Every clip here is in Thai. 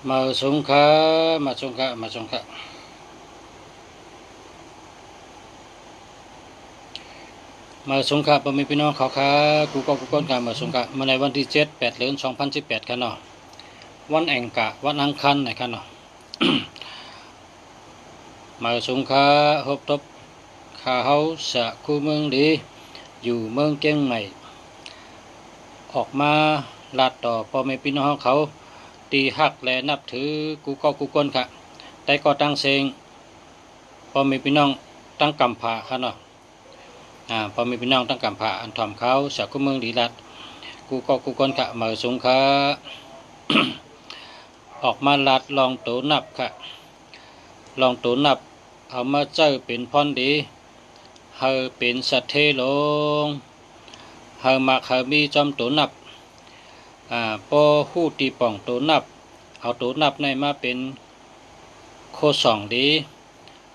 มาสงฆ์มาสงฆ์มาสงฆ์มาสงฆ์พ่อแม่พี่น้องเขากูก็กูก้นการมาสงฆ์มาในวันที่7/8/2018กันเนาะวันแองกะวันอังคารนะครับเนาะ มาสงฆ์ฮบทบข้าเฮาสะคูเมืองดีอยู่เมืองเกียงใหม่ออกมาลาดต่อพ่อแม่พี่น้องเขาตีหักและนับถือกูก็กูก้นค่ะแต่ก็ตั้งเซงพ่อแม่พี่น้องตั้งกำผาค่ะเนาะพอมีพี่น้องตั้งกำผาอันทอมเขาสะกุเมืองดีรัดกูก็กูก้นค่ะมาสงฆ์ ออกมาลัดลองโตนับค่ะลองโตนับเอามาเจ้าเป็นพรดีเฮาเป็นสัตเทลงเฮามักเฮามีจอมโตนับปอหู้ตีป่องโตนับเอาโตนับในมาเป็นโคสองดี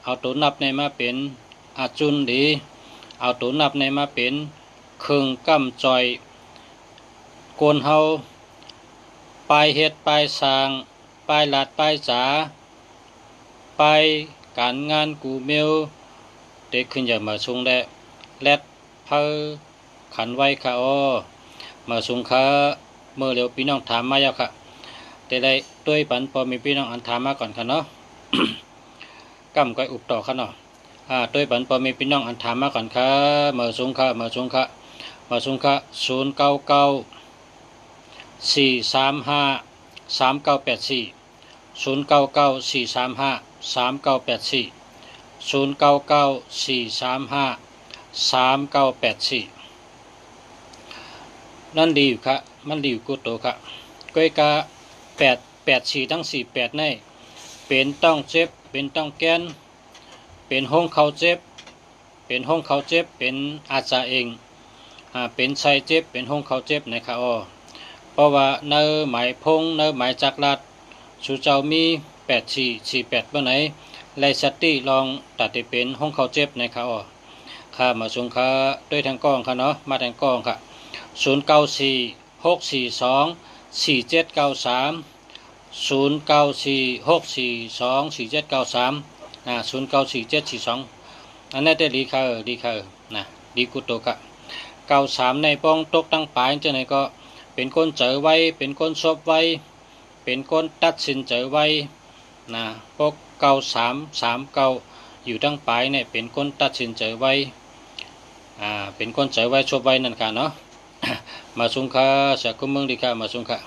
เอาโตนับในมาเป็นอาจุนดีเอาตัวนับในมาเป็นเครื่องกำจอยโกนเฮาปลายเฮ็ดปลายสร้างปลายหลัดปลายจ๋าปลายการงานกูเมลเด็กขึ้นอย่างมาชงแลดเพอขันไว้ค่ะมาชงค่ะเมื่อเร็วพี่น้องถามมาแล้วค่ะแต่ได้ด้วยปันพอมีพี่น้องอันถามมาก่อนค่ะเนาะ กำก้อยอุบต่อค่ะเนาะด้วยปันพอมีพี่น้องอันถามมาก่อนค่ะมาสงค่ะนั่นดีอยู่ค่ะมันดีอยู่กุโตค่ะก้อยกะ884ทั้ง48ในเป็นต้องเจ็บเป็นต้องแกนเป็นห้องเขาเจ็บเป็นห้องเขาเจ็บเป็นอาจารย์เองเป็นชายเจ็บเป็นห้องเขาเจ็บนะครับเพราะว่าเนื้อหมายพงเนื้อหมายจักรัดชูเจ้ามี8448เมื่อไหนไลสติลองตัดเป็นห้องเขาเจ็บนะครับข้ามาสงค่ะด้วยทางกล้องค่ะเนาะมาทางกล้องค่ะ0946424793 0946424793 อันนี้ได้ดีค่ะนะดีกุโตกะ93ในป้องตกตั้งปลายจังไหนก็เป็นคนเจอไว้เป็นคนซบไว้เป็นคนตัดสินเจอไว้นะพวก9339อยู่ตั้งปลายเนี่ยเป็นคนตัดสินเจอไว้เป็นคนเจอไว้ซบไว้นั่นค่ะเนาะ มาสุงค่ะจากกุมเมืองดีค่ะมาสุงค่ะ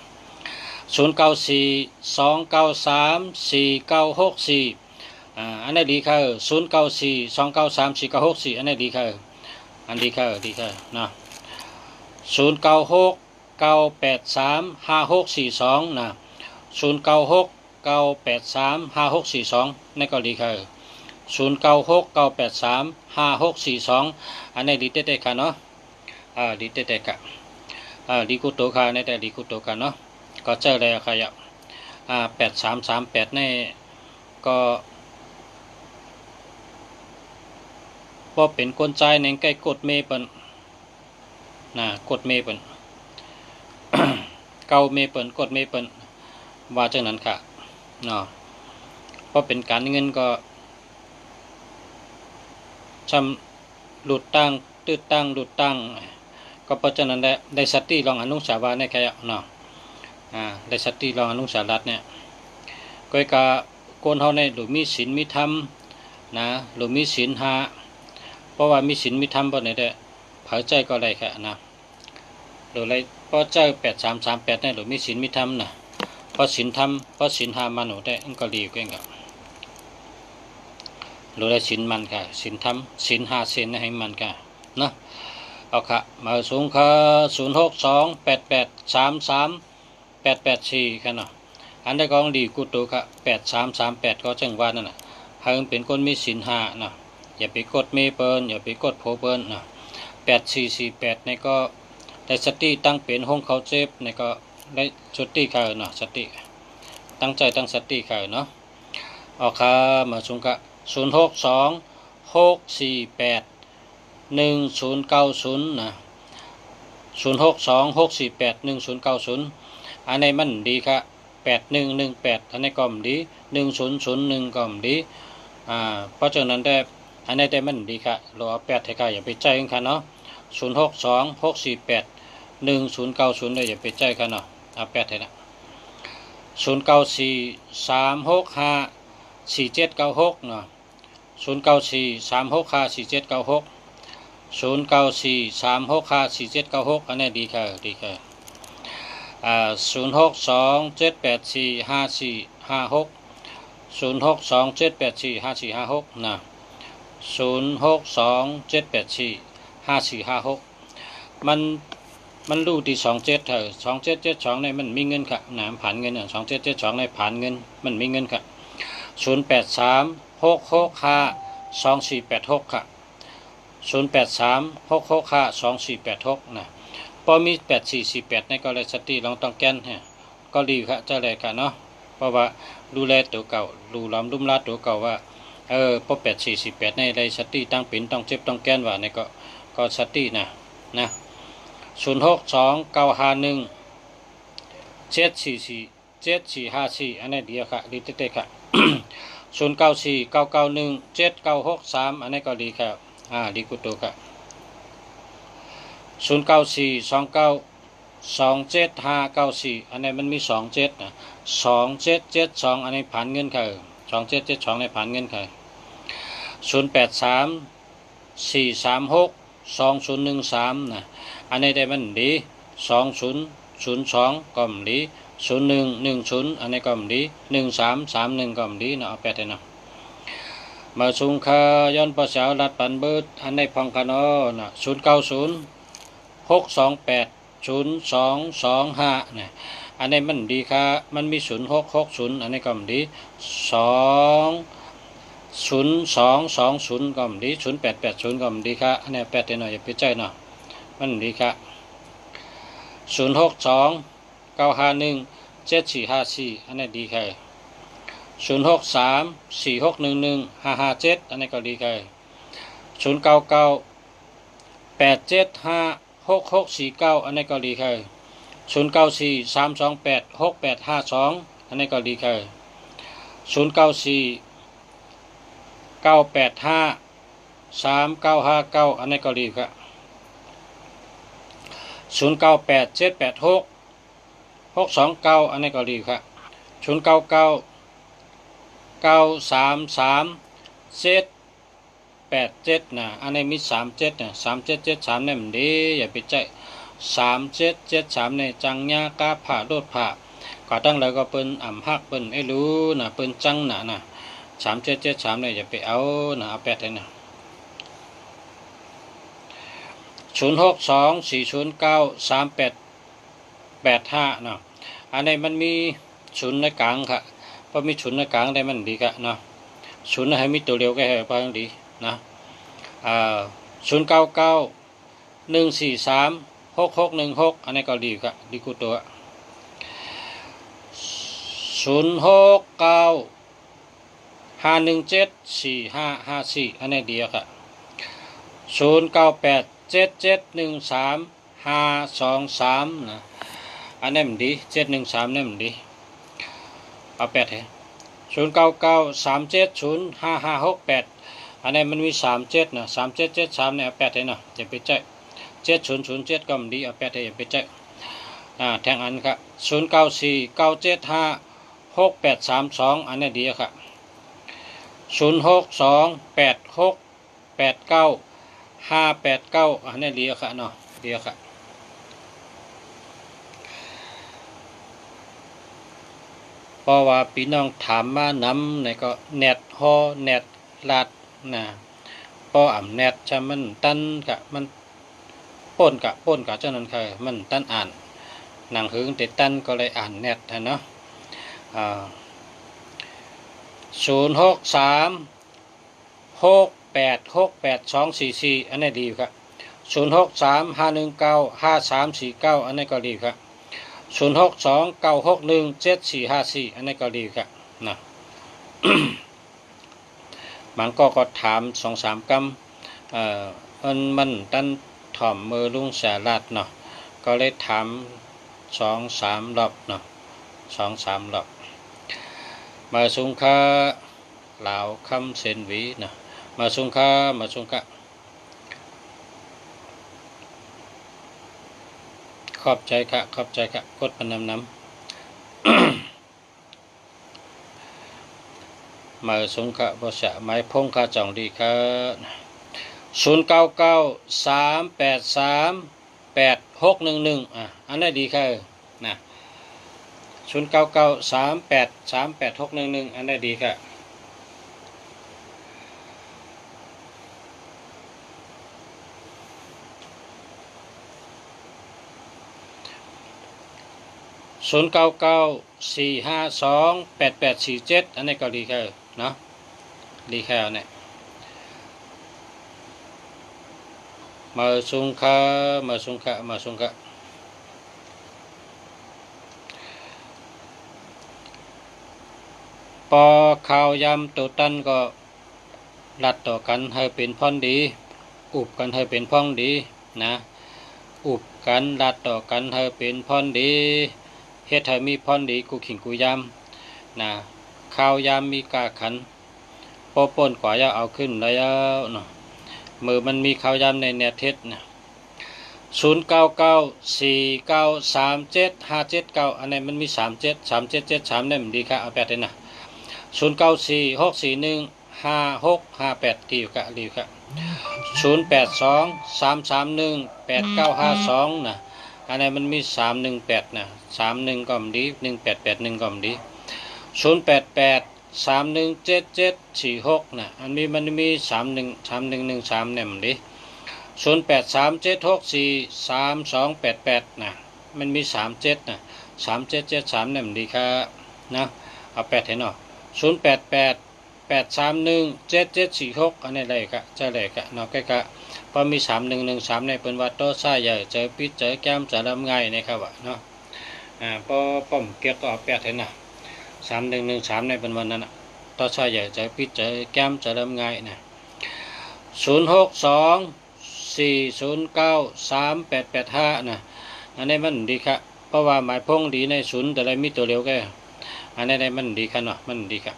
0942934964อันนี้ดีค่ะ0942934964อันนี้ดีค่ะอันดีค่ะนะ0969835642นะ0969835642นี่ก็ดีค่ะ0969835642อันนี้ดีเด็ดๆค่ะเนาะดีเด็ดๆค่ะดีกุโตค่ะนี่แต่ดีกุโตค่ะเนาะก็เจอเลยค่ะอย่า8338นี่ก็พอเป็นคนใจในใกล้กดเมเปิลนะกดเมเปิล เกาเมเปิลกดเมเปิลว่าจังนั้นค่ะเนาะพอเป็นการเงินก็ชำหลุดตั้งตื้อตั้งหลุดตั้งก็เพราะฉะนั้นได้สติลองอนุสาวาในแค่เนาะได้สติลองอนุสารัตเนี่ยก็กะโกนเฮาในหรือมีศีลมีธรรมนะหรือมีศีลหาเพราะว่ามีศีลมีธรรมบ่ได้เด้เผาใจก็ได้แค่นะหรืออะไรเพราะใจ8338เนี่ยหรือมีศีลมีธรรมนะเพราะศีลธรรมเพราะศีลหามันหนูได้ก็ดีกว่ากับหรือได้ศีลมันค่ะศีลธรรมศีลหาศีลให้มันค่ะนะเอาค่ะมาสูงค่ะ0628833884ค่ะเนาะอันได้กองดีกุโตค่ะ8338ก็จังว่านั่นน่ะให้เป็นคนมีศีลห้าเนาะอย่าไปกดเมเปิลอย่าไปกดโพเปิลเนาะ8448นี่ก็ได้สติตั้งเป็นห้องเขาเจ็บนี่ก็ได้สติค่ะเนาะสติตั้งใจตั้งสติค่ะเนาะเอาค่ะมาสูงค่ะ0626481090นะ0626481090อันนี้มันดีค่ะ 8118อันนี้ก็ดี1001ก็ดีเพราะฉะนั้นได้อันนี้ได้มันดีค่ะเราเอา8ให้ค่ะอย่าไปใจกันค่ะเนาะ0626481090ได้อย่าไปใจค่ะเนาะเอา8ให้นะ0943654796เนาะ0943654796 0943654796อันนี้ดีค่ะดีค่ะ0627845456 0627845456นะ0627845456มันรู้ที่27เถอะ2772ในมันมีเงินค่ะหนามผ่านเงิน2772ในผ่านเงินมันมีเงินค่ะ0836652486ค่ะ0836652486นะพอมี8448ในก็เลยสติลองต้องแก้นฮะก็ดีค่ะเจ้าเลยค่ะเนาะเพราะว่าดูแลตัวเก่าดูล้อมลุ่มลาตัวเก่าว่าพอ8448ในได้สติตั้งเป็นต้องเจ็บต้องแก้นว่าในก็สตินะ062951744744อันนี้เดียวค่ะดีเต้ๆค่ะ0949917963อันนี้ก็ดีค่ะดีกุตัวค่ะ0942927594อันนี้มันมี27นะ2772อันนี้ผ่านเงินค่ะ2772ในผ่านเงินค่ะ0834362013นะอันนี้ได้มันดี2002ก็มันดี0110อันนี้ก็มันดี1331ก็มันดีเนาะเอา8ให้เนาะมาสุงคาย้อนภาษาลัดปันเบิดอันในพังคานอนะ0906280225นะอันนี้มันดีค่ะมันมี0660อันนี้ก็มันดี20220ก็มันดี0880ก็มันดีค่ะอันนี้8ให้หน่อยอย่าไปใจเนาะมันดีค่ะ0629517454อันนี้ดีค่ะ0634611557อันนี้ก็ดีค่ะ0998756649อันนี้ก็ดีค่ะ0943286852อันนี้ก็ดีค่ะ0949853959อันนี้ก็ดีค่ะ0987862629อันนี้ก็ดีค่ะ09993387นะอันนี้มี37นะ3773เนี่ยมันดีอย่าไปใจ3773เนี่ยจังยากาผ่าโลดผ่าก็ตั้งแล้วก็เปิ้นอ่ำฮักเปิ้นไอ้รู้นะเปิ้นจังนะ3773เนี่ยอย่าไปเอานะเอา8ให้นะ0624093885เนาะอันนี้มันมี0ในกลางค่ะพอมี0ในกลางได้มันดีกะเนาะ0ให้มีตัวเดียวก็ให้พอดีนะ0991436616อันนี้ก็ดีกะดีกูตัว0695174554อันนี้ดีค่ะ0987713523นะอันนี้มันดี713นี่มันดีเอา8ให้0993705568อันนี้มันมี37นะ3773เนี่ยเอา8ให้เนาะอย่าไปใจ7007ก็มันดีเอา8ให้อย่าไปใจแทงอันครับ0949756832อันนี้ดีค่ะ0628689589อันนี้ดีค่ะเนาะดีค่ะเพราะว่าพี่น้องถามมาน้ำในก็เน็ตฮอเน็ตลาดนะพอเน็ตจะมันตันกะมันป่นกะเจ้านั้นค่ะมันตันอ่านหนังหึงติดตันก็เลยอ่านเน็ตเนาะ0636868244อันนี้ดีครับ0635195349อันนี้ก็ดีครับ0629617454อันนี้ก็ดีครับนะมันก็ถาม2-3กำมันตันถ่อมมือลุงสาลัดเนาะก็เลยถาม2-3รอบเนาะ 2-3 รอบมาสุงคาลาวคำเซนวีนะมาสุงคาขอบใจค่ะกดมันน้ำมาสุงคาภาษาไม้พงคาจ่องดีค่ะ0993838611อันนี้ดีค่ะนะ0993838611อันนี้ดีค่ะ0994528847อันนี้ก็ดีค่ะเนาะดีค่ะเนี่ยมาสุงคาปอข้าวยำตัวตันก็รัดต่อกันให้เป็นพ่อนดีอุบกันให้เป็นพ่องดีนะอุบกันรัดต่อกันให้เป็นพ่อนดีเฮ็ดให้มีพ่อนดีกูขิงกูยำนะข้าวยำมีกาขันปอป่นกว่าจะเอาขึ้นแล้วเนาะมือมันมีข้าวยำในเน็ตเทศนะ0994937579อันนี้มันมี373773เนี่ยมันดีค่ะเอาแปดเลยนะ0946415658ดีอยู่ค่ะ0823318952นะอันนี้มันมี318นะ31ก็มันดี1881ก็มันดี0883177746นะมันมี313113เนี่ยมันดี0837643288นะมันมี37นะ3773เนี่ยมันดีค่ะนะเอา8ให้เนาะ0888317746อันนี้เลยกะจะเลยกะเนาะใกล้กะพอมี3113ในเป็นวัดโตซ่าใหญ่เจอปิดเจอแก้มจะลำไงนะครับวะเนาะพอป้อมเกียรก็เอา8ให้นะ3113ในเป็นวันนั้นนะโตซ่าใหญ่เจอปิดเจอแก้มจะลำไงนะ0624093885นะอันนี้มันดีค่ะเพราะว่าหมายพงดีในศูนย์แต่ไรมีตัวเร็วแกอันนี้ได้มันดีค่ะเนาะมันดีค่ะ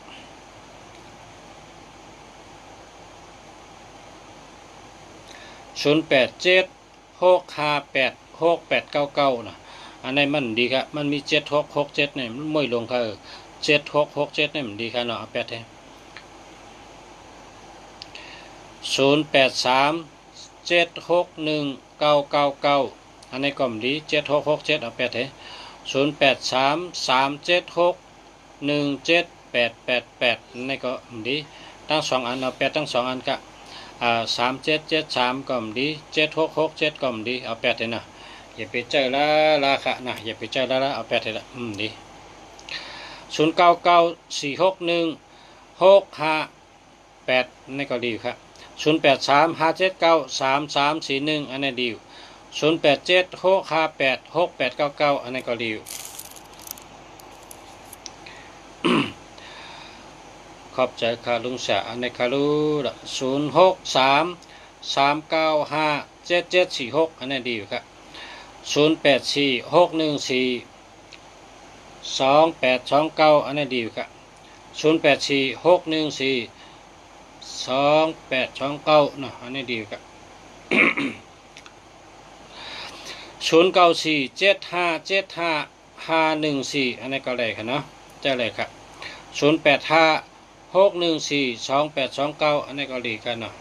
0876586899นะอันนี้มันดีค่ะมันมี7667เนี่ยมันไม่ลงค่ะ7667เนี่ยมันดีค่ะเนาะเอา8ให้0837619999อันนี้ก็มันดี7667เอา8ให้0833761788นี่ก็ดีทั้ง2อันเอา8ทั้ง2อันกะ3773ก็ดี7667ก็ดีเอา8เลยนะอย่าไปเจอละราคานะอย่าไปเจอละเอา8เลยละดี09946165 8นี่ก็ดีครับ0835793341อันนี้ดี0876586899อันนี้ก็ดีขอบใจค่ะลุงสะอันนี้ค่ะลูก0633957746อันนี้ดีอยู่ครับ0846142829อันนี้ดีอยู่ครับ0846142829นะอันนี้ดีอยู่ครับ0947575514อันนี้ก็เลยค่ะเนาะจะเลยครับ0856142829อันนี้ก็ดีกันเนาะ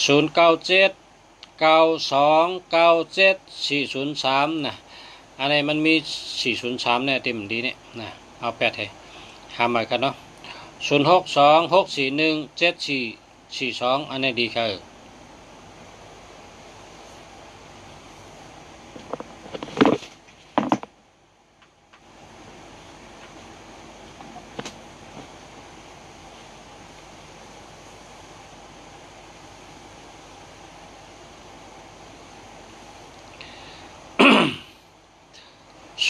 097994 9297 403นะอันนี้มันมี403เนี่ยเต็มดีเนี่ยนะเอาแปดให้หาใหม่กันเนาะ0626417442อันนี้ดีค่ะ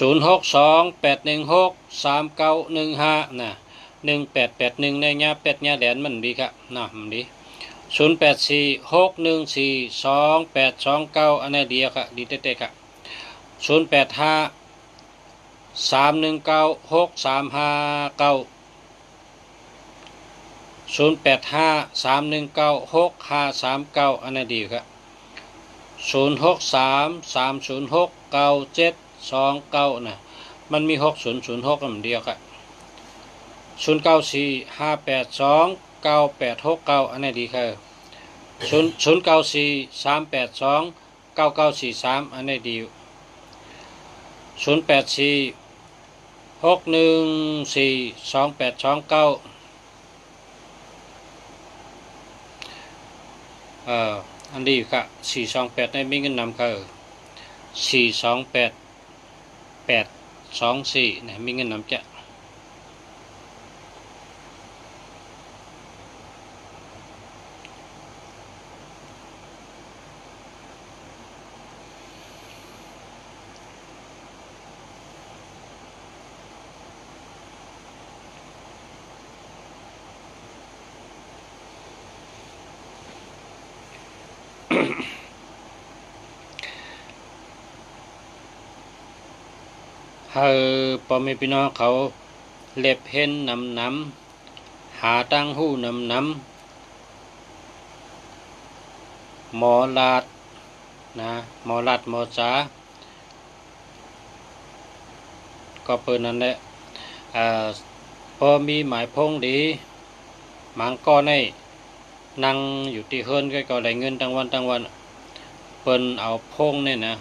0628163915นะ1881ในญาเป็ดญาแหลนมันดีครับนะมันดี0846142829อันนี้ดีครับดีเต๊ะครับ0853196359 0853196539อันนี้ดีครับ0633069729นะมันมี6006อันเดียวครับ0945829869อันนี้ดีครับ0943829943อันนี้ดี0846142829อันดีครับ428ในมีเงินนำครับ428824นะมีเงินนำจะพ่อแม่พี่น้องเขาเล็บเห็นน้ำหาตั้งหูน้ำหมอลาดนะหมอลาดหมอจ๋าก็เปิดนั่นแหละพอมีหมายพงดีมังก็ในนั่งอยู่ที่เฮือนก็ได้เงินทั้งวันเปิ้นเอาพงเนี่ยนะ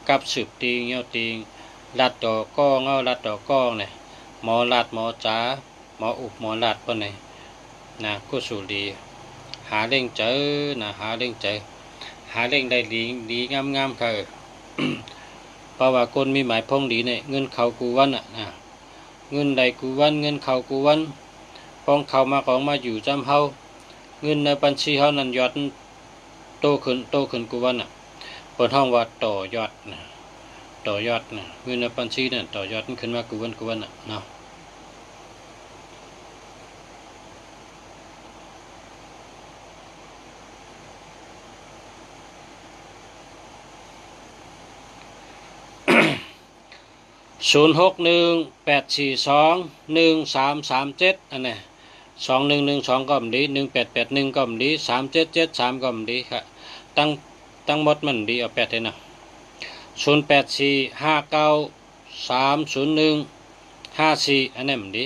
กับสืบตีเงี้ยวตีลัดต่อก้องเอาลัดต่อก้องเนี่ยหมอลัดหมอจ๋าหมออุบหมอลัดเปิ้นเนี่ยนะกุศลดีหาเล่งเจอนะหาเล่งเจอหาเล่งได้ดีงามค่ะเพราะว่าคนมีหมายพงดีเนี่ยเงินเขากูวันอ่ะนะเงินใดกูวันเงินเขากูวันพองเขามาของมาอยู่จำเฮาเงินในบัญชีเฮานั้นยอดโตขึ้นกูวันอ่ะเปิดห้องว่าต่อยอดนะต่อยอดนะเงินในบัญชีนั่นต่อยอดขึ้นมากูวันอ่ะเนาะ0618421337อันนี้2112ก็มันดี1881ก็มันดี3773ก็มันดีครับตั้งหมดมันดีเอา8ให้นะ0845930154อันนี้มันดี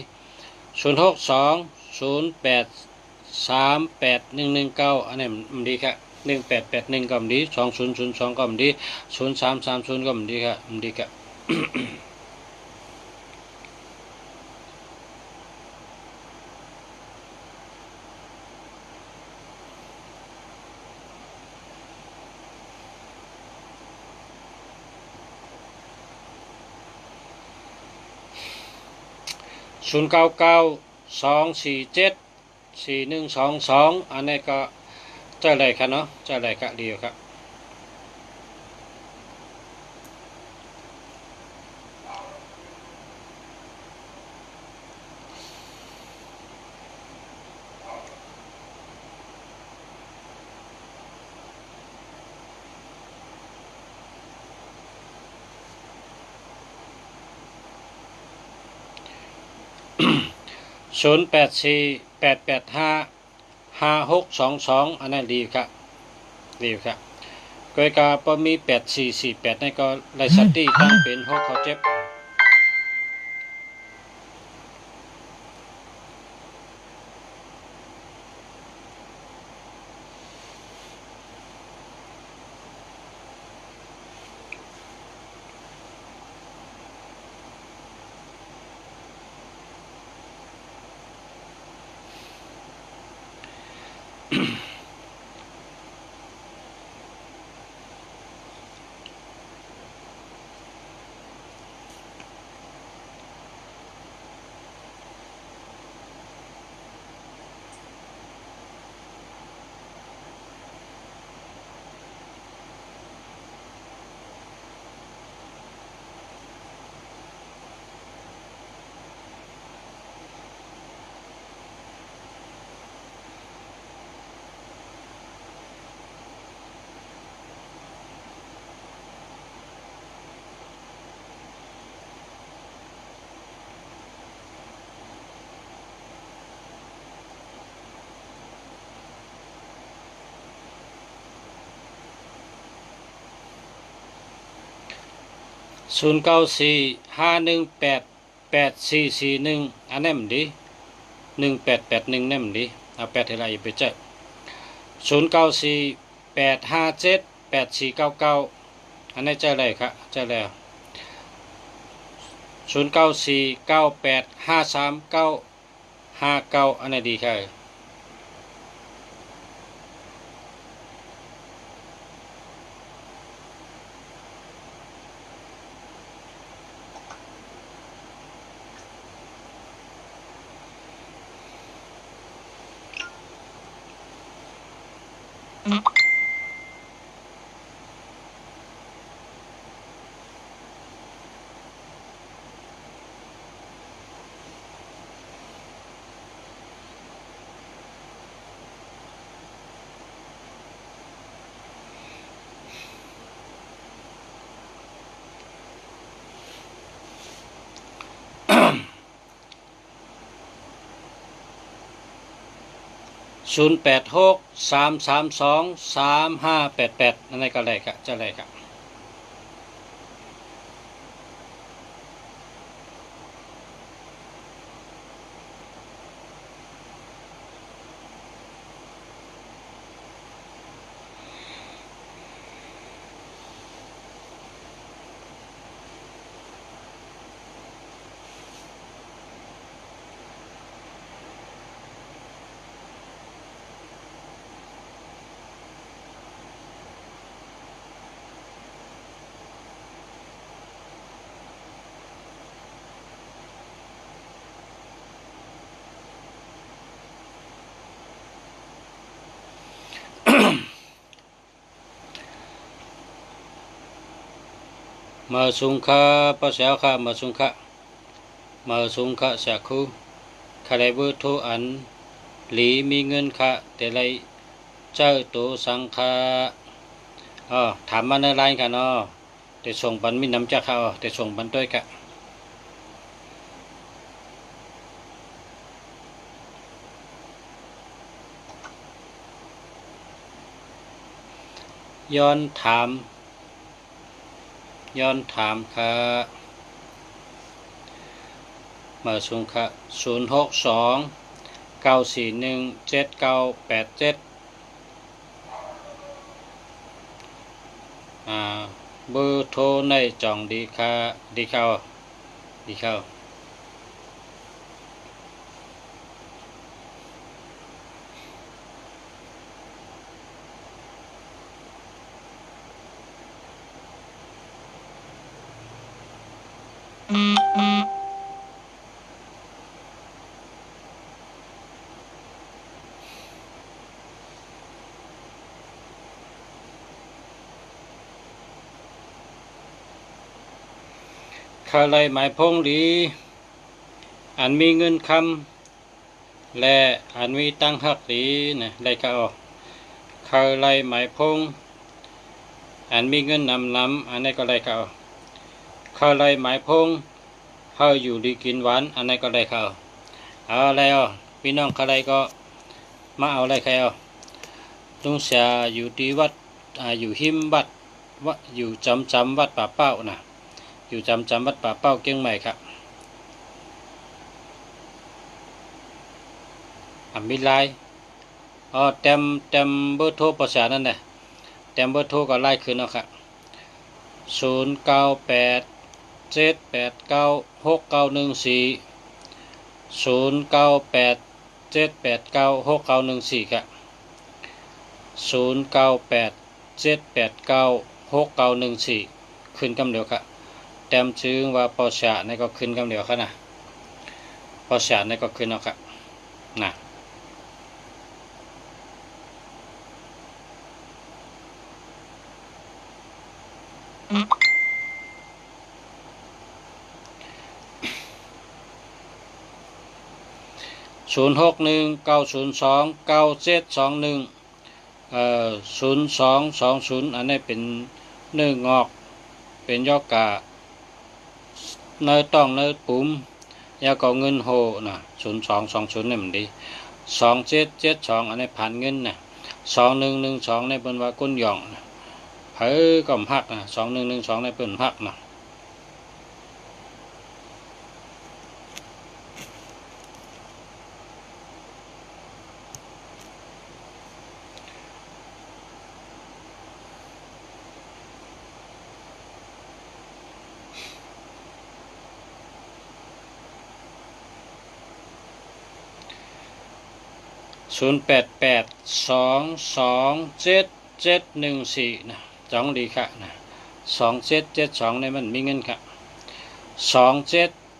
0620838119อันนี้มันดีครับ1881ก็มันดี2002ก็มันดี0330ก็มันดีครับมันดีครับ0992474122อันนี้ก็เจออะไรครับเนาะเจออะไรครับเดียวครับ0848855622อันนั้นดีครับดีครับก็กาพอมี8448นี่ก็ไลสัตตี้ตั้งเป็น6เขาเจ็บ 0945188441อันนั้นมันดี1881นั่นมันดีเอา8ให้ไรไปเจอ0948578499อันนี้เจออะไรครับเจอแล้ว0949853959อันนี้ดีครับ0863323588นั่นก็ได้ครับจะได้ครับมาสุงค่าภาษาค่ามาสุงค่าสักคู่ใครเบอร์โทรอันหลีมีเงินค่ะแต่ไรเจ้าตัวสังฆาถามมาในไลน์กันแต่ส่งบันมีน้ำจักค่ะแต่ส่งบันด้วยค่ะย้อนถามค่ะมาสุงค่ะ0629417987เบอร์โทรในจ่องดีค่ะดีเข้าข้าไรหมายพงดีอันมีเงินคำและอันมีตั้งหักดีนะไรก็ข้าไรหมายพงอันมีเงินนำอันนี้ก็ไรก็ข้าไรหมายพงเฮาอยู่ดีกินหวานอันนี้ก็ไรก็เอาอะไรพี่น้องข้าไรก็มาเอาอะไรใครลุงเสียอยู่ที่วัดอยู่หิมวัดอยู่จำวัดป่าเป้านะอยู่จำวัดป่าเป้าเกียงใหม่ครับมีไลน์เต็มเบอร์โทรภาษานั่นแหละเต็มเบอร์โทรก็ไล่ขึ้นครับ0987896914 0987896914ครับ 0987896914ขึ้นกำเดียวค่ะแต้มชื่อว่าปอชาในก็ขึ้นกำเดียวค่ะนะปอชาในก็ขึ้นเอาค่ะนะ06190297210220อันนี้เป็นเนื้องอกเป็นยอกะเนื้อต้องเนื้อปุ่มยาก็เงินโหนะ0220นี่มันดี2772อันนี้ผ่านเงินนะ2112ในเปิ้นว่าก้นหย่องนะเผอก็พักนะ2112ในเปิ้นพักนะ0882277114นะจองดีค่ะนะ2772ในมันมีเงินค่ะ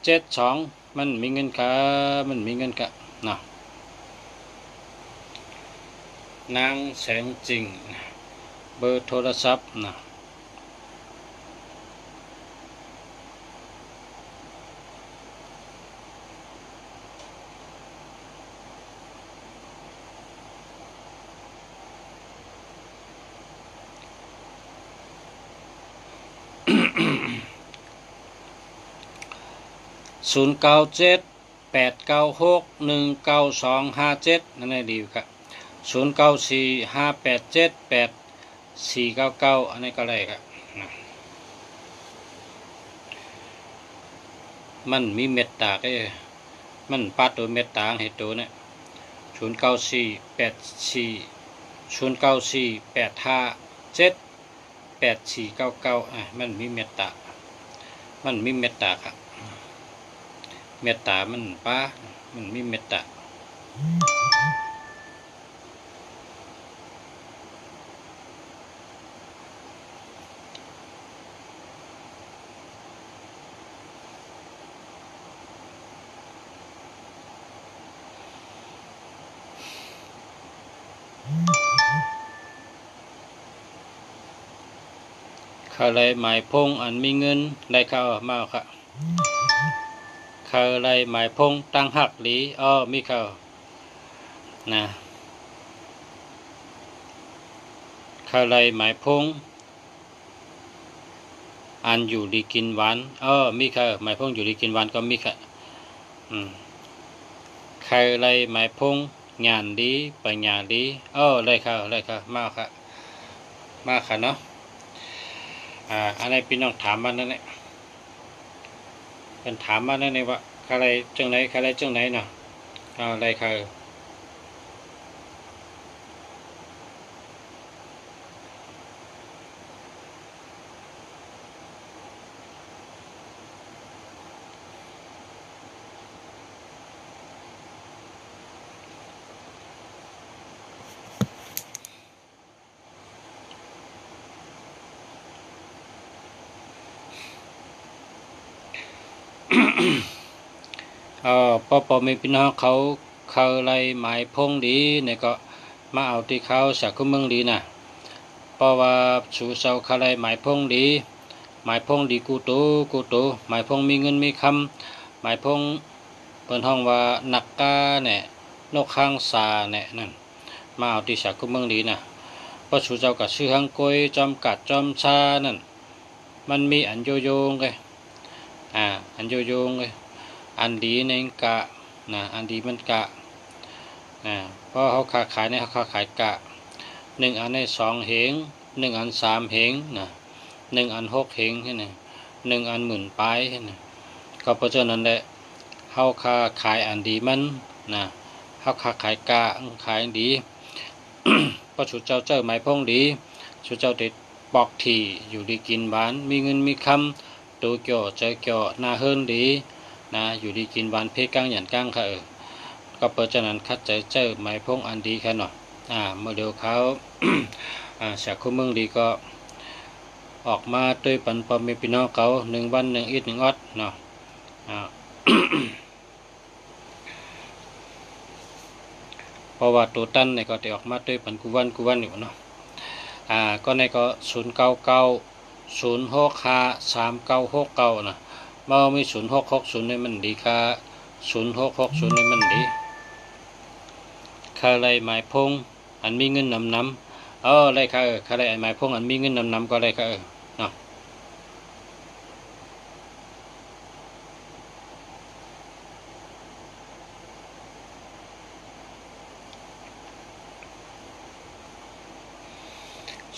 2772มันมีเงินค่ะมันมีเงินค่ะนะนางแสงจริงเบอร์โทรศัพท์นะ097896195257นั่นแหละดีครับ0945878499อันนี้ก็ได้ครับมันมีเม็ดตาก็มันปัดตัวเม็ดตาให้ตัวเนี่ย094848578499มันมีเม็ดตามันมีเม็ดตาครับเม็ดตามันป้ามันมีเม็ดตาอะไรหมายพงอันมีเงินได้เข้ามาค่ะอะไรหมายพงตั้งหักหลีมีเข้านะอะไรหมายพงอันอยู่ดีกินหวานมีเข้าหมายพงอยู่ดีกินหวานก็มีค่ะอะไรหมายพงงานดีปัญญาดีได้เข้ามาค่ะมาค่ะเนาะอันนี้พี่น้องถามมานั่นแหละเป็นถามมานั่นเองว่าอะไรจังไหนอะไรจังไหนเนาะอะไรคือพอมีพี่น้องเขาอะไรหมายพงดีเนี่ยก็มาเอาที่เขาสักเมืองดีนะเพราะว่าสู่เสาอะไรหมายพงดีหมายพงดีกูโตหมายพงมีเงินมีคำหมายพงเปิดห้องว่านักกาเนี่ยนกข้างสาเนี่ยนั่นมาเอาที่สักเมืองดีนะเพราะสู่เจ้ากับชื่อฮังกวยจอมกัดจอมชานั่นมันมีอันโยโยงเลยอันโยโยงเลยอันดีในกะนะอันดีมันกะเพราะเขาขายในเขาขายกะ1 อันใน2 เหง1 อัน3 เหงนะ1 อัน6 เหงแค่นั้น1 อัน10,000ปลายแค่นั้นก็เพราะฉะนั้นแหละเขาขายอันดีมันนะเขาขายกะขายดี เพราะชุดเจ้าหมายพงดีชุดเจ้าติดปอกถี่อยู่ดีกินหวานมีเงินมีคำตัวเกี่ยวเจอเกี่ยวหน้าเฮิรนดีนะอยู่ดีกินหวานเพกังหยันกังค่ะก็เพราะฉะนั้นคัดใจเจอหมายพงอันดีแค่หน่อย เมื่อเดียวเขา จากคู่เมืองดีก็ออกมาด้วยปันปอมมีพี่น้องเขา1 วัน1 อีด1 ออดเนาะ เพราะว่าตัวตั้นเนี่ยก็จะออกมาด้วยปันกูวันอยู่เนาะก็ในก็099 065 3969นะเมื่อมี0660เนี่ยมันดีค่ะ0660เนี่ยมันดีค่าไรหมายพงอันมีเงินนำอะไรค่ะค่าไรหมายพงอันมีเงินนำก็อะไรค่ะเนาะ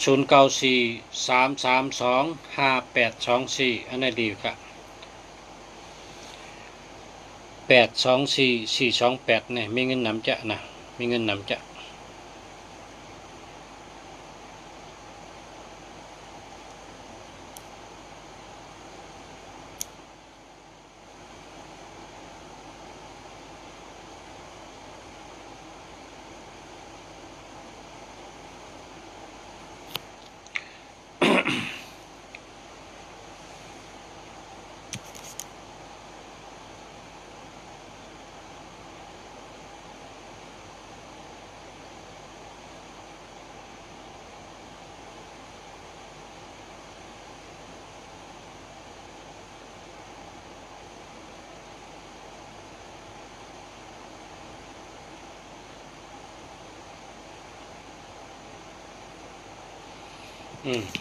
0943325824อันนี้ดีค่ะ824428เนี่ยมีเงินนำจะนะมีเงินนำจะ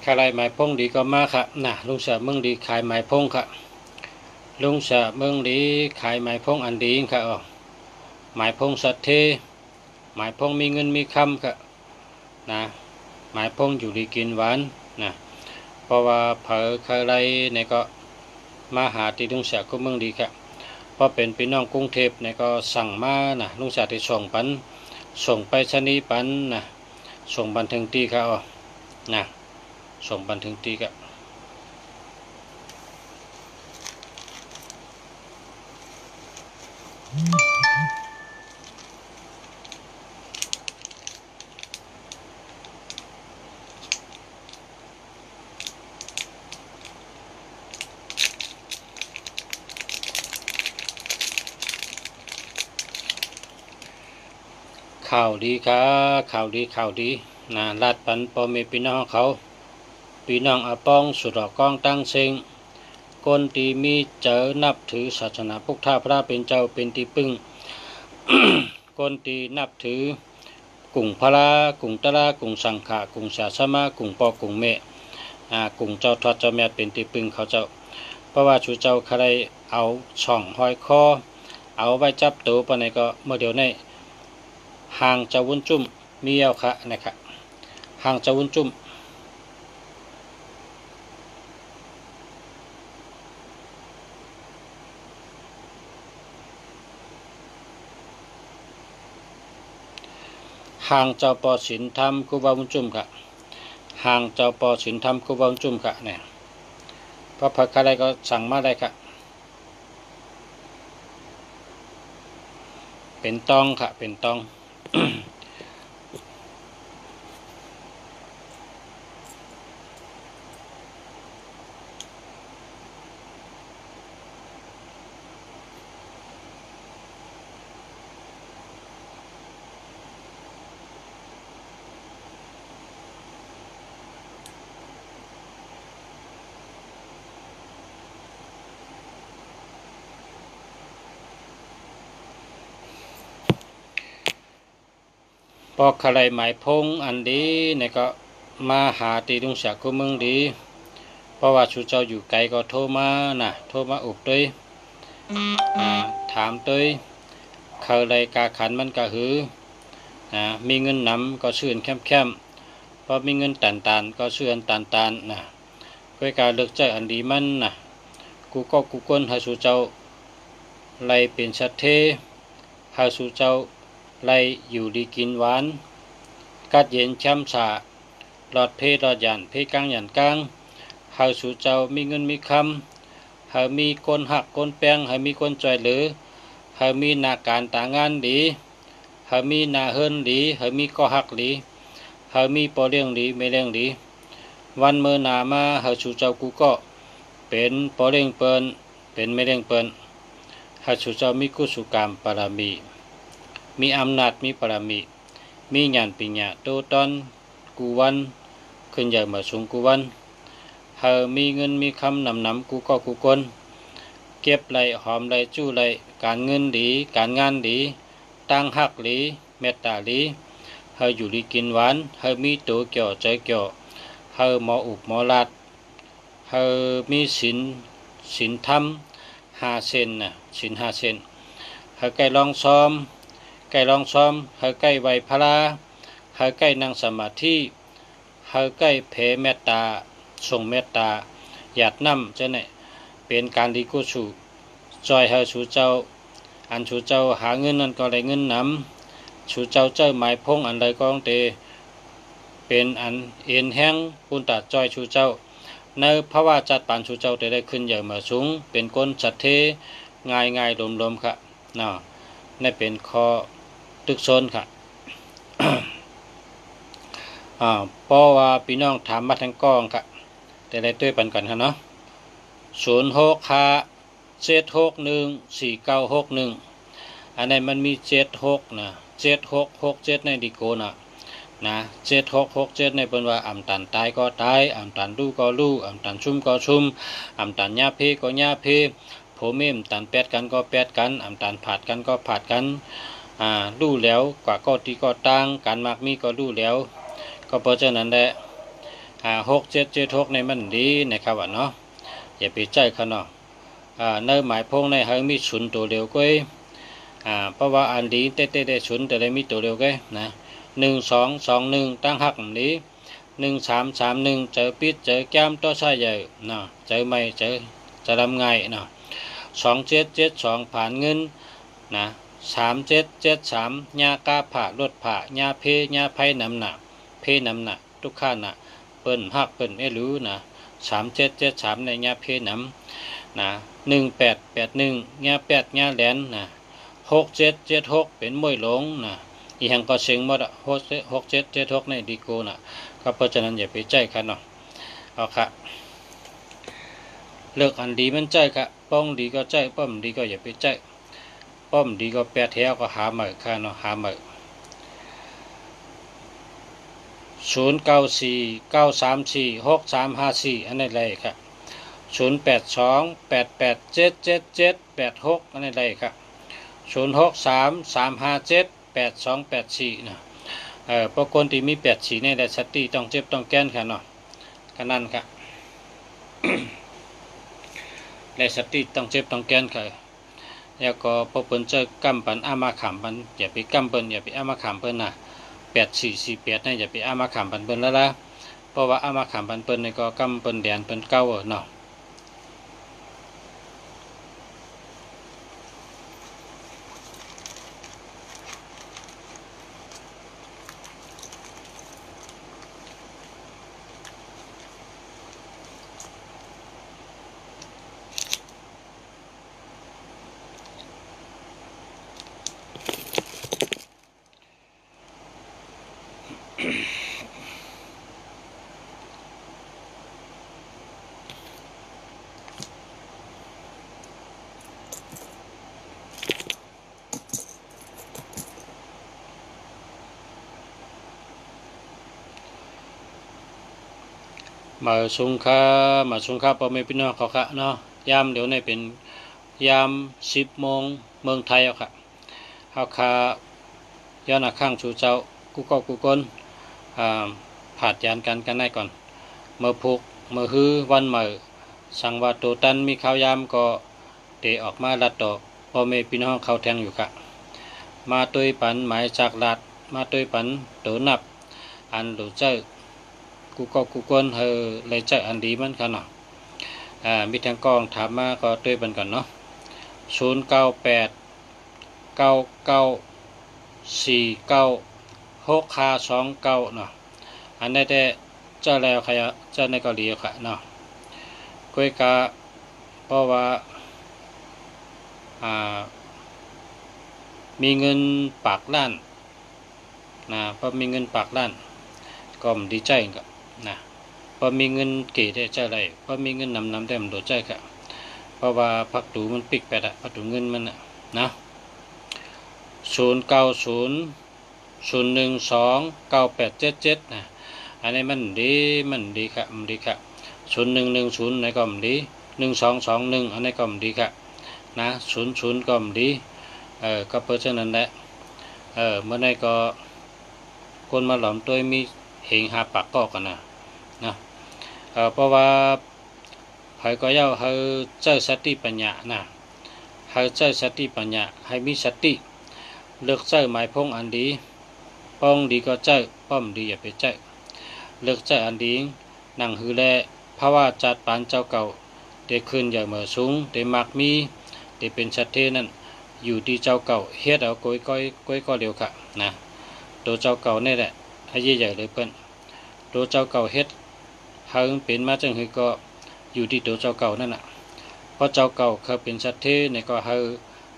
ค่าไรหมายพงดีก็มาค่ะลุงเสือเมืองดีขายหมายพงค่ะลุงเสือเมืองดีขายหมายพงอันดีค่ะหมายพงสัตเทหมายพงมีเงินมีคำค่ะนะหมายพงอยู่ดีกินหวานนะเพราะว่าเผอค่าไรเนี่ยก็มาหาที่ลุงเสือก็เมืองดีค่ะเพราะเป็นพี่น้องกรุงเทพเนี่ยก็สั่งมาลุงเสือที่ส่งไปชนีปันส่งบันทึงตีค่ะส่งบันทึงตีกะข่าวดีค่ะข่าวดีลาดปันปอมีพี่น้องเขาพี่น้องอาป้องสุดอกก้องตั้งเซิงคนที่มีเจอนับถือศาสนาพุทธพระเป็นเจ้าเป็นที่พึ่ง คนที่นับถือกลุ่มพระกลุ่มตระกลุ่มสังขะกลุ่มศาสมากลุ่มปอกลุ่มเมกลุ่มเจ้าทอดเจ้าแม่เป็นที่พึ่งเขาเจ้าเพราะว่าชูเจ้าใครเอาช่องห้อยคอเอาไว้จับตัวปะไหนก็เมื่อเดียวในห่างเจ้าวุ้นจุ่มมีเอาค่ะนะครับห่างเจ้าวุ้นจุ่มห่างเจ้าปอสินธรรมกุบาวุ้นจุ่มค่ะห่างเจ้าปอสินธรรมกุบาวุ้นจุ่มค่ะเนี่ยพระพักอะไรก็สั่งมาได้ค่ะเป็นตองค่ะเป็นตอง พอใครหมายพงอันดีเนี่ยก็มาหาตีลุงศักดิ์ก็มึงดีเพราะว่าชูเจ้าอยู่ไกลก็โทรมาโทรมาอุบด้วยถามด้วยใครกาขันมันก็หือมีเงินนำก็ชื่นแคมพอมีเงินตันก็ชื่นตันค่อยการเลือกใจอันดีมันกูก้นให้ชูเจ้าไล่เป็นชัดเทให้ชูเจ้าไล่อยู่ดีกินหวานกัดเย็นช้ำสาหลอดเพหลอดหยันเพกลางหยันกลางเฮาสู่เจ้ามีเงินมีคำเฮามีคนหักคนแปงเฮามีคนจ่อยเหลือเฮามีหน้าการต่างงานดีเ เฮามีนาเฮินหลีเฮามีก็ฮักหลีเฮามีปอเลี้ยงหลีไม่เลี้ยงหลีวันเมื่อนามาเฮาชูเจ้ากูก็เป็นปอเลี้ยงเปิ้นเป็นไม่เลี้ยงเปิ้นเฮาชูเจ้ามีกุศลกรรมปรามีมีอำนาจมีปรามีมีญาณปัญญาโตตอนกูวันขึ้นใหญ่มาสูงกูวันเฮามีเงินมีคำนำกูก็กูคนเก็บไหลหอมไหลจู้ไหลการเงินดีการงานดีตั้งหักหลีเมตตาหลีเฮาอยู่ดีกินหวานเฮามีตัวเกี่ยวใจเกี่ยวเฮาหมออุบหมอลาดเฮามีศีลธรรม5 เส้นนะศีล5 เส้นเฮาใกล้ลองซ้อมเฮาใกล้ไหวพระเฮาใกล้นั่งสมาธิเฮาใกล้แผ่เมตตาส่งเมตตาหยาดน้ำจะเนี่ยเป็นการดีกุศลจอยเฮาชูเจ้าอันชูเจ้าหาเงินนั่นก็ได้เงินนำชูเจ้าเจ้าหมายพงอันใดก็ต้องเตเป็นอันเอ็นแห้งปุนตาจอยชูเจ้าในภาวะจัดปานชูเจ้าได้ขึ้นใหญ่มาสูงเป็นก้นจัดเทง่ายลมค่ะเนาะนี่เป็นข้อตึกโซนค่ะ เพราะว่าพี่น้องถามมาทางกองค่ะแต่ได้ด้วยปันกันค่ะเนาะ0657614961อันนี้มันมี76นะ7667ในดิโกนะ7667ในเป็นว่าอำตันตายก็ตายอำตันรู้ก็รู้อำตันชุ่มก็ชุ่มอำตันญาเพก็ญาเพผมเมมตันแปดกันก็แปดกันอำตันผาดกันก็ผาดกันรู้แล้วกว่าก็ตีก็ตั้งการมากมีก็รู้แล้วก็เพราะฉะนั้นแหละ6776ในมันดีนะครับว่าเนาะอย่าไปใจเขาเนาะในหมายพงในเฮามีศูนย์ตัวเดียวก็เพราะว่าอันดีเต้ได้ศูนย์แต่ได้มีตัวเดียวก็นะ1221ตั้งหักนี้1331เจอปิดเจอแก้มต่อใช่ใหญ่เนาะเจอไม่เจอจะทำไงเนาะ2772ผ่านเงินนะ3773ญากาผ่ารถผ่าญาเพญาไพ่น้ำหนักเพน้ำหนักทุกข้านะเปิ้นหักเปิ้นรู้นะ3773ในญาเพน้ำนะ1881ญา8ญาแหลนนะ6776เป็นมวยหลงนะอีหังก็เสียงหมด6776ในดีโกนะก็เพราะฉะนั้นอย่าไปใจกันเนาะเอาค่ะเลิกอันดีมันใจค่ะป้องดีก็ใจป้อมดีก็อย่าไปใจป้อมดีก็แปดแถวก็หาใหม่ค่ะเนาะหาใหม่0949346354อันนี้เลยค่ะ0828877786อันนี้เลยค่ะ0633578284นะเพราะคนที่มี84ในได้สติต้องเจ็บต้องแก้นค่ะเนาะก็นั่นค่ะ ได้สติต้องเจ็บต้องแก้นค่ะแล้วก็พอเปิ้นเจอกำปันอามาขำปันอย่าไปกำเปิ้นอย่าไปอามาขำเปิ้นนะ8448นะอย่าไปอามาขำปันเปิ้นแล้วล่ะเพราะว่าอามาขำปันเปิ้นนี่ก็กำเปิ้นแดนเปิ้นเก่าเนาะมาสุงค่าพ่อแม่พี่น้องเขาค่ะเนาะยามเดี๋ยวนี้เป็นยาม10 โมงเมืองไทยเอาค่ะเขาค่ะย้อนข้างชูเจ้ากูก็กูก้นผาดยานกันได้ก่อนเมื่อพุกเมื่อฮื้อวันเมื่อสังว่าโตตันมีข้าวยามก็เตะออกมาลัดดอกพ่อแม่พี่น้องเขาแทงอยู่ค่ะมาตุยปันหมายจากลัดมาตุยปันโตนับอันหลูเจ้ากูก็กูก้นเลยใจอันดีมันค่ะเนาะมีทางกองถามมาก็ตุยปันก่อนเนาะ0989949629เนาะอันนี้แต่เจ้าแล้วใครเจ้าในเกาหลีค่ะเนาะกุยกะเพราะว่ามีเงินปากล้าน นะพอมีเงินปากล้านก็มันดีใจกับนะพอมีเงินเก๋ได้ใจไรพอมีเงินนำได้มันโดดใจกับเพราะว่าพักตูมันปิกไปละพักตูเงินมันนะ0900129877นะอันนี้มันดีครับมันดีครับ0110ในก็มันดี1221อันนี้ก็มันดีครับนะ00ก็มันดีก็เพราะฉะนั้นแหละเมื่อไหร่ก็คนมาหลอมตัวมีเหงหาปากก็กันนะเพราะว่าเขาก็ย่าเขาเจ้าสติปัญญานะเขาเจ้าสติปัญญาให้มีสติเลือกเจ้าหมายพงอันดีป้องดีก็เจ้าป้อมดีอย่าไปเจ้าเลือกเจ้าอันดีนั่งหือแลเพราะว่าจัดปานเจ้าเก่าได้ขึ้นอย่างเหมือสูงได้มักมีได้เป็นชัดเทนั่นอยู่ที่เจ้าเก่าเฮ็ดเอาก้อยก็เร็วค่ะนะตัวเจ้าเก่านี่แหละให้ใหญ่เลยเพิ่นตัวเจ้าเก่าเฮ็ดเฮาเป็นมาจังหือก็อยู่ที่ตัวเจ้าเก่านั่นน่ะเพราะเจ้าเก่าเขาเป็นชัดเทนี่ก็เฮา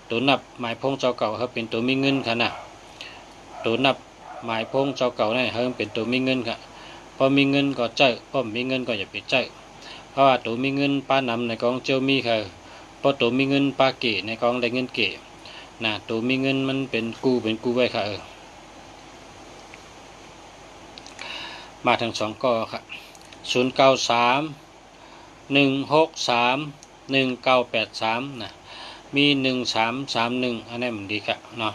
ตัวนับหมายพงเจ้าเก่าเขาเป็นตัวมีเงินค่ะนะตัวนับหมายพงเจ้าเก่านี่เฮาเป็นตัวมีเงินค่ะพอมีเงินก็เจ้าพอมีเงินก็อย่าไปเจ้าเพราะว่าตัวมีเงินป้านำในกองเจ้ามีค่ะเพราะตัวมีเงินป้าเก๋ในกองได้เงินเก๋นะตัวมีเงินมันเป็นกู้ไว้ค่ะมาทั้ง2ก็ค่ะ0931631983นะมี1331อันนี้มันดีค่ะเนาะ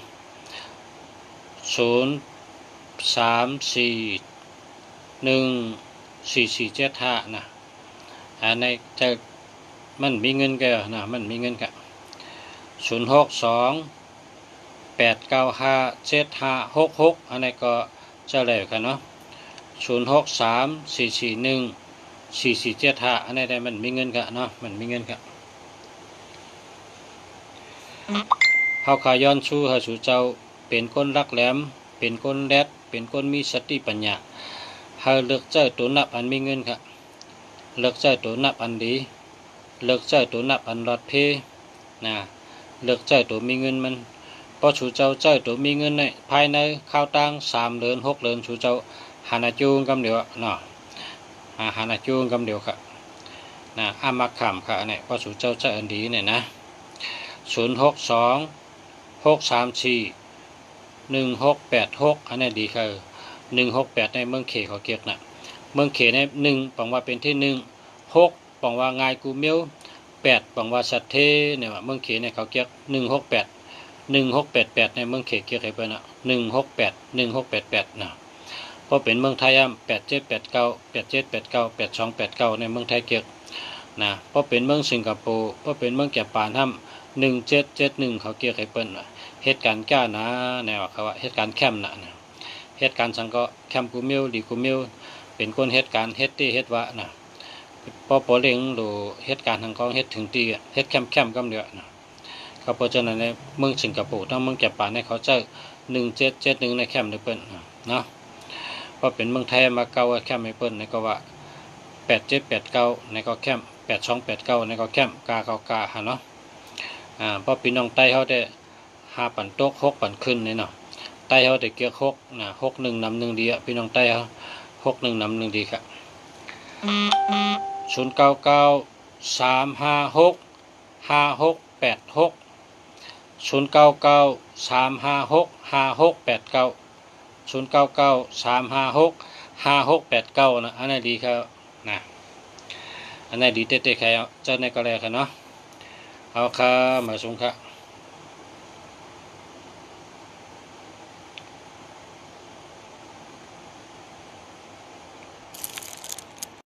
03414475นะอันนี้จะมันมีเงินแกนะมันมีเงินค่ะ0628957566อันนี้ก็เจ้าเลยค่ะเนาะ0634414475อันนี้ได้มันมีเงินค่ะเนาะมันมีเงินค่ะเฮาขาย้อนชูเฮาสู่เจ้าเป็นคนรักแหลมเป็นคนแรดเป็นคนมีสติปัญญาเฮาเลือกเจ้าตัวนับอันมีเงินค่ะเลือกเจ้าตัวนับอันดีเลือกเจ้าตัวนับอันรอดเพนะเลือกเจ้าตัวมีเงินมันพอสู่เจ้าตัวมีเงินในภายในข้าวตัง3เดือน6เดือนสู่เจ้าหานาจูงกำเดียวเนาะหานาจูงกำเดียวค่ะนะอามาขำค่ะเนี่ยพอสู่เจ้าอันดีเนี่ยนะ0626341686อันนี้ดีค่ะ168ในเมืองเขเขาเกียกนะเมืองเขใน1ปังว่าเป็นที่6ปังว่าง่ายกูเมียว8ปังว่าสัตเทเนี่ยว่าเมืองเขในเขาเกียก168ในเมืองเขเกียกให้เพิ่นน่ะ1688นะพอเป็นเมืองไทย8789 8289ในเมืองไทยเกียกนะพอเป็นเมืองสิงคโปร์พอเป็นเมืองแก่ปาน1771เขาเกียกให้เปิ้นเหตุการณ์ก้านะแนวเขาว่าเหตุการณ์แคมป์น่ะเหตุการณ์สังก็แคมป์กูเมียวดีกูเมียวเป็นคนเหตุการณ์เฮ็ดที่เฮ็ดวะนะพอปอเล็งดูเหตุการณ์ทางกองเฮ็ดถึงตีเฮ็ดแคมป์กำเดียวนะก็เพราะฉะนั้นในเมืองสิงคโปร์ทั้งเมืองแก่ปานให้เขาเจอ1771ในแคมป์ในเปิ้นเนาะพอเป็นเมืองไทยมาเก่าแคมป์ให้เปิ้นในก็ว่า8789ในก็แคมป์8289ในก็แคมป์กาหาเนาะเพราะพี่น้องใต้เขาได้5ปันตก6ปันขึ้นนี่เนาะใต้เขาได้เกี่ยว6นะ61นำ1ดีอ่ะพี่น้องใต้เขา61นำ1ดีครับ0993565686 0993565689 0993565689นะอันนี้ดีครับนะอันนี้ดีเต้ๆใครเจ้าในก็แล้วกันเนาะเอาค่ะมาส่งค่ะ